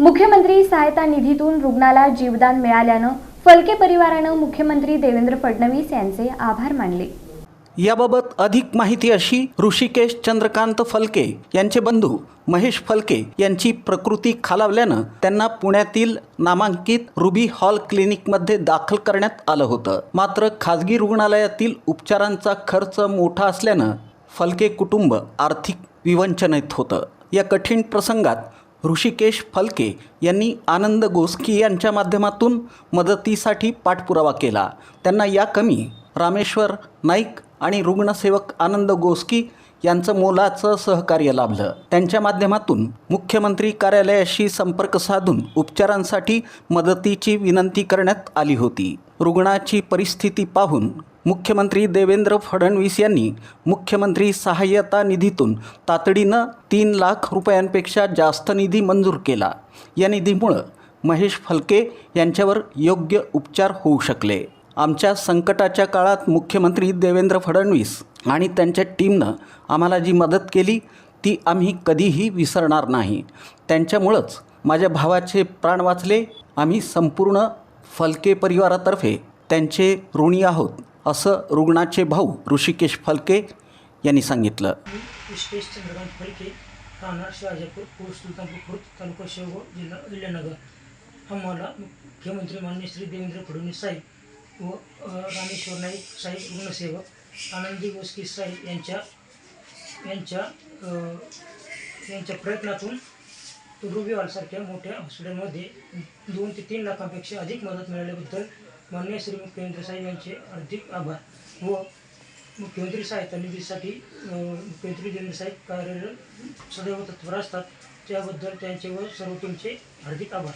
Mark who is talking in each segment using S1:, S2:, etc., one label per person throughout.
S1: मुख्यमंत्री सहायता निधीतून रुग्णाला जीवदान मिळाल्यानं फलके परिवारानं मुख्यमंत्री देवेंद्र फडणवीस यांचे आभार मानले।
S2: याबाबत अधिक माहिती अशी ऋषिकेश चंद्रकांत फलके यांचे बंधू महेश फलके यांची प्रकृती खालावल्यानं त्यांना पुण्यातील नामांकित रुबी हॉल क्लिनिकमध्ये दाखल करण्यात आलं होतं। मात्र खाजगी रुग्णालयातील उपचारांचा खर्च मोठा असल्यानं फलके कुटुंब आर्थिक विवंचनेत होतं। या कठीण प्रसंगात ऋषिकेश फलके यांनी आनंद गोस्की यांच्या माध्यमातून मदतीसाठी पाठपुरावा केला। त्यांना या कमी रामेश्वर नाईक आणि रुग्णसेवक आनंद गोस्की यांचं मोलाचं सहकार्य लाभलं। त्यांच्या माध्यमातून मुख्यमंत्री कार्यालयाशी संपर्क साधून उपचारांसाठी मदतीची विनंती करण्यात आली होती। रुग्णाची परिस्थिती पाहून मुख्यमंत्री देवेंद्र फडणवीस यांनी मुख्यमंत्री सहाय्यता निधीतून तातडीनं 3 लाख रुपयांपेक्षा जास्त निधी मंजूर केला। या निधीमुळे महेश फलके यांच्यावर योग्य उपचार होऊ शकले। आमच्या संकटाच्या काळात मुख्यमंत्री देवेंद्र फडणवीस आणि त्यांच्या टीमनं आम्हाला जी मदत केली ती आम्ही कधीही विसरणार नाही। त्यांच्यामुळंच माझ्या भावाचे प्राण वाचले। आम्ही संपूर्ण फलके परिवारातर्फे त्यांचे ऋणी आहोत, असं रुग्णाचे भाऊ ऋषिकेश फलके यांनी सांगितलं।
S3: ऋषिकेश चंद्रकांत फलके, राहणार शहाजपूर, पोस्ट सुलतानपूर खुर्द, तालुका शेवगाव, जिल्हा अहिल्यानगर। आम्हाला मुख्यमंत्री माननीय श्री देवेंद्र फडणवीस साहेब व रामेश्वर नाईक साहेब रुग्णसेवक, आनंदी गोस्की साहेब यांच्या प्रयत्नातून रुबी हॉलसारख्या मोठ्या हॉस्पिटलमध्ये 2 ते 3 लाखांपेक्षा अधिक मदत मिळाल्याबद्दल माननीय श्री मुख्यमंत्री साहेब यांचे हार्दिक आभार व मुख्यमंत्री सहायता निधीसाठी मुख्यमंत्री देवेंद्र साहेब कार्यरत सदैव तत्पर असतात, त्याबद्दल त्यांचे व सर्व टीमचे हार्दिक आभार।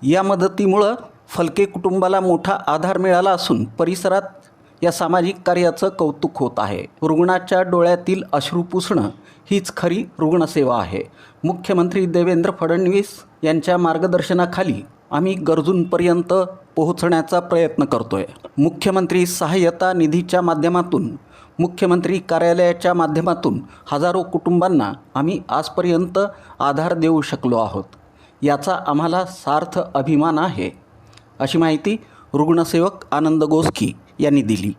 S2: या मदतीमुळं फलके कुटुंबाला मोठा आधार मिळाला असून परिसरात या सामाजिक कार्याचं कौतुक होत आहे। रुग्णाच्या डोळ्यातील अश्रू पुसणं हीच खरी रुग्णसेवा आहे। मुख्यमंत्री देवेंद्र फडणवीस यांच्या मार्गदर्शनाखाली आम्ही गरजूंपर्यंत पोहोचण्याचा प्रयत्न करतोय। मुख्यमंत्री सहाय्यता निधीच्या माध्यमातून, मुख्यमंत्री कार्यालयाच्या माध्यमातून हजारो कुटुंबांना आम्ही आजपर्यंत आधार देऊ शकलो आहोत। याचा आम्हाला सार्थ अभिमान आहे, अशी माहिती रुग्णसेवक आनंद गोस्की यांनी दिली।